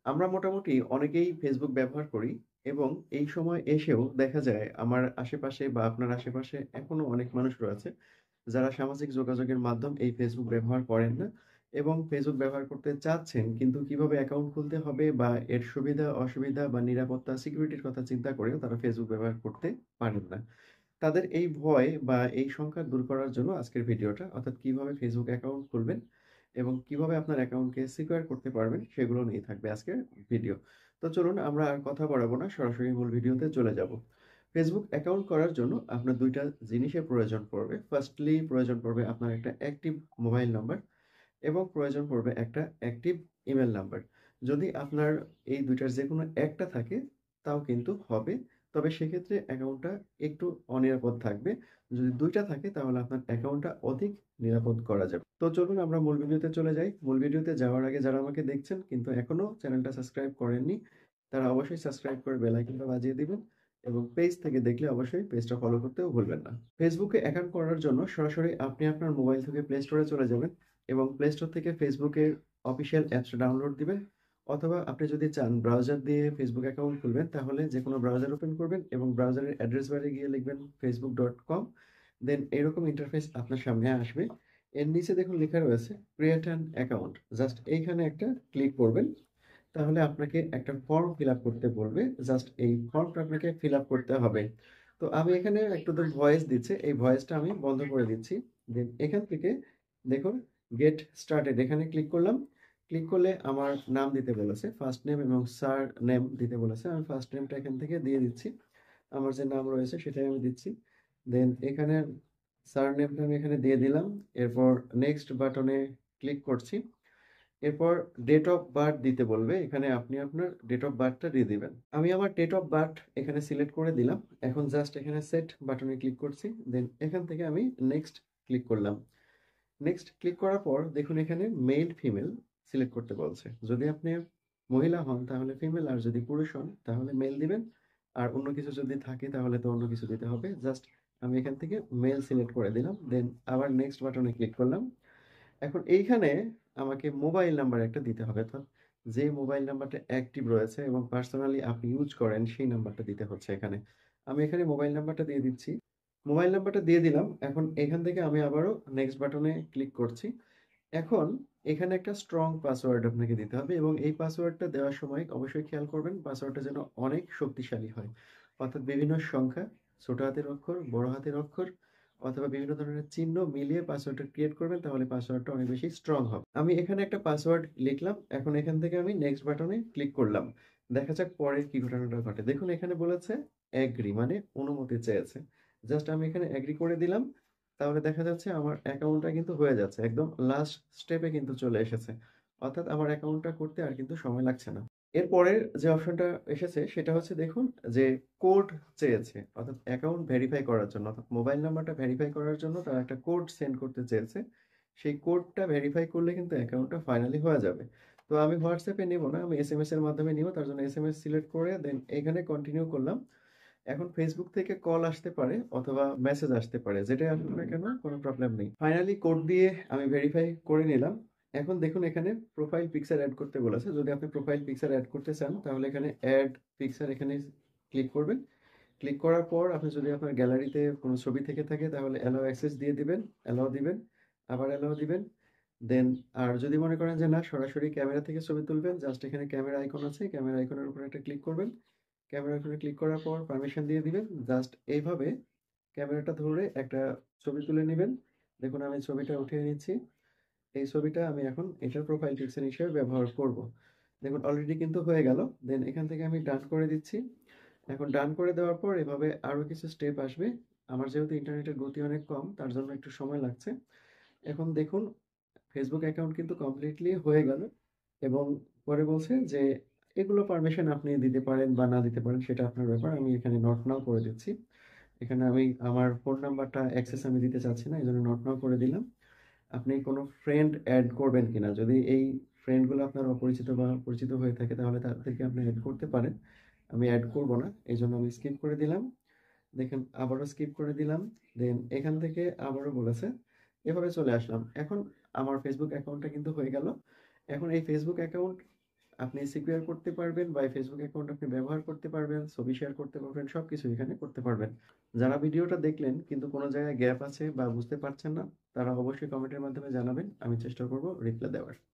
আমরা মোটামুটি অনেকেই ফেসবুক ব্যবহার করি এবং এই সময় এসেও দেখা যায় আমার আশেপাশে বা আপনার আশেপাশে এখনো অনেক মানুষ রয়েছে যারা সামাজিক যোগাযোগের মাধ্যম এই ফেসবুক ব্যবহার করেন না এবং ফেসবুক ব্যবহার করতে চাচ্ছেন কিন্তু কিভাবে অ্যাকাউন্ট খুলতে হবে বা এর সুবিধা অসুবিধা বা নিরাপত্তা সিকিউরিটির কথা চিন্তা করেও তারা ফেসবুক ব্যবহার করতে পারেন না। তাদের এই ভয় বা এই শঙ্কা দূর করার জন্য আজকের ভিডিওটা, অর্থাৎ কিভাবে ফেসবুক অ্যাকাউন্ট খুলবেন এবং কিভাবে আপনার অ্যাকাউন্টকে সিকিউর করতে পারবেন সেগুলো নিয়ে থাকবে আজকের ভিডিও। তো চলুন আমরা আর কথা বাড়াবো না, সরাসরি মূল ভিডিওতে চলে যাব। ফেসবুক অ্যাকাউন্ট করার জন্য আপনার ২ টা জিনিসের প্রয়োজন পড়বে। ফার্স্টলি প্রয়োজন পড়বে আপনার একটা অ্যাক্টিভ মোবাইল নাম্বার এবং প্রয়োজন পড়বে একটা অ্যাক্টিভ ইমেল নাম্বার। যদি আপনার এই ২ টার যেকোনো একটা থাকে তাও কিন্তু হবে। তবে সেক্ষেত্রে অ্যাকাউন্টটা একটু অনিরাপদ থাকবে। যদি ২ টা থাকে তাহলে আপনার অ্যাকাউন্টটা অধিক নিরাপদ করা যাবে। তো চলুন আমরা মূল ভিডিওতে চলে যাই। মূল ভিডিওতে যাওয়ার আগে যারা আমাকে দেখছেন কিন্তু এখনো চ্যানেলটা সাবস্ক্রাইব করেননি, তারা অবশ্যই সাবস্ক্রাইব করে বেল আইকনটা বাজিয়ে দিবেন এবং পেজ থেকে দেখলে অবশ্যই পেজটা ফলো করতেও ভুলবেন না। ফেসবুকে অ্যাকাউন্ট করার জন্য সরাসরি আপনি আপনার মোবাইল থেকে প্লে স্টোরে চলে যাবেন এবং প্লে স্টোর থেকে ফেসবুকের অফিসিয়াল অ্যাপসটা ডাউনলোড দিবেন, অথবা আপনি যদি চান ব্রাউজার দিয়ে ফেসবুক অ্যাকাউন্ট খুলবেন তাহলে যে কোনো ব্রাউজার ওপেন করবেন এবং ব্রাউজারের অ্যাড্রেস বারে গিয়ে লিখবেন facebook.com। দেন এরকম ইন্টারফেস আপনার সামনে আসবে। এর নিচে দেখুন লেখা রয়েছে ক্রিয়েট অ্যান অ্যাকাউন্ট, জাস্ট এইখানে একটা ক্লিক করবেন। তাহলে আপনাকে একটা ফর্ম ফিল আপ করতে বলবে, জাস্ট এই ফর্মটা আপনাকে ফিল আপ করতে হবে। তো আমি এখানে একটু ভয়েস দিচ্ছে, এই ভয়েসটা আমি বন্ধ করে দিচ্ছি। দেন এখান থেকে দেখুন গেট স্টার্টেড এখানে ক্লিক করলাম। ক্লিক করলে আমার নাম দিতে বলেছে, ফার্স্ট নেম এবং স্যার নেম দিতে বলেছে। আমি ফার্স্ট নেমটা এখান থেকে দিয়ে দিচ্ছি, আমার যে নাম রয়েছে সেটাই আমি দিচ্ছি। দেন এখানে স্যার নেমটা আমি এখানে দিয়ে দিলাম। এরপর নেক্সট বাটনে ক্লিক করছি। এরপর ডেট অফ বার্থ দিতে বলবে, এখানে আপনি আপনার ডেট অফ বার্থটা দিয়ে দিবেন। আমি আমার ডেট অফ বার্থ এখানে সিলেক্ট করে দিলাম। এখন জাস্ট এখানে সেট বাটনে ক্লিক করছি। দেন এখান থেকে আমি নেক্সট ক্লিক করলাম। নেক্সট ক্লিক করার পর দেখুন এখানে মেল ফিমেল সিলেক্ট করতে বলছে। যদি আপনি মহিলা হন তাহলে ফিমেল, আর যদি পুরুষ হন তাহলে মেল দিবেন। আর অন্য কিছু যদি থাকে তাহলে তো অন্য কিছু দিতে হবে। জাস্ট আমি এখান থেকে মেল সিলেক্ট করে দিলাম। দেন আবার নেক্সট বাটনে ক্লিক করলাম। এখন এইখানে আমাকে মোবাইল নাম্বার একটা দিতে হবে, অর্থাৎ যে মোবাইল নাম্বারটা অ্যাক্টিভ রয়েছে এবং পার্সোনালি আপনি ইউজ করেন সেই নাম্বারটা দিতে হচ্ছে এখানে। আমি এখানে মোবাইল নাম্বারটা দিয়ে দিচ্ছি। মোবাইল নাম্বারটা দিয়ে দিলাম। এখন এখান থেকে আমি আবারও নেক্সট বাটনে ক্লিক করছি। এখন এখানে একটা স্ট্রং পাসওয়ার্ড আপনাকে দিতে হবে এবং এই পাসওয়ার্ডটা দেওয়ার সময় অবশ্যই খেয়াল করবেন পাসওয়ার্ডটা যেন অনেক শক্তিশালী হয়। অর্থাৎ বিভিন্ন সংখ্যা, ছোট হাতের অক্ষর, বড় হাতের অক্ষর অথবা বিভিন্ন ধরনের চিহ্ন মিলিয়ে পাসওয়ার্ডটা ক্রিয়েট করবেন, তাহলে পাসওয়ার্ডটা অনেক বেশি স্ট্রং হবে। আমি এখানে একটা পাসওয়ার্ড লিখলাম। এখন এখান থেকে আমি নেক্সট বাটনে ক্লিক করলাম। দেখা যাক পরে কি ঘটনাটা ঘটে। দেখুন এখানে বলেছে এগ্রি, মানে অনুমতি চেয়েছে। জাস্ট আমি এখানে এগ্রি করে দিলাম। তাহলে দেখা যাচ্ছে আমার অ্যাকাউন্টটা কিন্তু হয়ে যাচ্ছে। একদম লাস্ট স্টেপে কিন্তু চলে এসেছে। অর্থাৎ আমার অ্যাকাউন্টটা করতে আর কিন্তু সময় লাগছে না। এরপরের যে অপশনটা এসেছে সেটা হচ্ছে দেখুন যে কোড চেয়েছে। অর্থাৎ অ্যাকাউন্ট ভেরিফাই করার জন্য, অর্থাৎ মোবাইল নাম্বারটা ভেরিফাই করার জন্য তারা একটা কোড সেন্ড করতে চেয়েছে। সেই কোডটা ভেরিফাই করলে কিন্তু অ্যাকাউন্টটা ফাইনালি হয়ে যাবে। তো আমি WhatsApp এ নিব না, আমি SMS এর মাধ্যমে নিব। তার জন্য SMS সিলেক্ট করে দেন এখানে কন্টিনিউ করলাম। এখন ফেসবুক থেকে কল আসতে পারে অথবা মেসেজ আসতে পারে, যেটাই আসুক না কেন কোনো প্রবলেম নেই। ফাইনালি কোড দিয়ে আমি ভেরিফাই করে নিলাম। এখন দেখুন এখানে প্রোফাইল পিকচার অ্যাড করতে বলেছে। যদি আপনি প্রোফাইল পিকচার অ্যাড করতে চান তাহলে এখানে অ্যাড পিকচার এখানে ক্লিক করবেন। ক্লিক করার পর আপনি যদি আপনার গ্যালারিতে কোনো ছবি থেকে থাকে তাহলে অ্যালাউ অ্যাক্সেস দিয়ে দিবেন, অ্যালাউ দিবেন, আবার অ্যালাউ দিবেন। দেন আর যদি মনে করেন যে না সরাসরি ক্যামেরা থেকে ছবি তুলবেন, জাস্ট এখানে ক্যামেরা আইকন আছে, ক্যামেরা আইকনের উপর একটা ক্লিক করবেন। ক্যামেরা আইকনে ক্লিক করার পর পারমিশন দিয়ে দিবেন। জাস্ট এইভাবে ক্যামেরাটা ধরে একটা ছবি তুলে নিবেন। দেখুন আমি ছবিটা উঠিয়ে নিচ্ছি। এই ছবিটা আমি এখন এটার প্রোফাইল পিকচার হিসেবে ব্যবহার করব। দেখুন অলরেডি কিন্তু হয়ে গেল। দেন এখান থেকে আমি ডান করে দিচ্ছি। এখন ডান করে দেওয়ার পর এভাবে আরো কিছু স্টেপ আসবে। আমার যেহেতু ইন্টারনেটের গতি অনেক কম তার জন্য একটু সময় লাগছে। এখন দেখুন ফেসবুক অ্যাকাউন্ট কিন্তু কমপ্লিটলি হয়ে গেল এবং পরে বলছে যে এগুলো পারমিশন আপনি দিতে পারেন বা না দিতে পারেন সেটা আপনার ব্যাপার। আমি এখানে নট নাও করে দিচ্ছি। এখানে আমি আমার ফোন নাম্বারটা অ্যাক্সেস আমি দিতে চাচ্ছি না, এজন্য নট নাও করে দিলাম। আপনি কোনো ফ্রেন্ড এড করবেন কিনা, যদি এই ফ্রেন্ডগুলো আপনার অপরিচিত বা পরিচিত হয়ে থাকে তাহলে তাদেরকে আপনি এড করতে পারেন। আমি এড করব না, এইজন্য আমি স্কিপ করে দিলাম। দেখেন আবারও স্কিপ করে দিলাম। দেন এখান থেকে আবারও বলেছে, এভাবে চলে আসলাম। এখন আমার ফেসবুক অ্যাকাউন্টটা কিন্তু হয়ে গেল। এখন এই ফেসবুক অ্যাকাউন্ট আপনি সিকিউর করতে পারবেন বা এই Facebook অ্যাকাউন্ট আপনি ব্যবহার করতে পারবেন, ছবি শেয়ার করতে পারবেন, সবকিছু এখানে করতে পারবেন। যারা ভিডিওটা দেখলেন কিন্তু কোনো জায়গায় গ্যাপ আছে বা বুঝতে পারছেন না, তারা অবশ্যই কমেন্টের মাধ্যমে জানাবেন। আমি চেষ্টা করব রিপ্লাই দেওয়ার।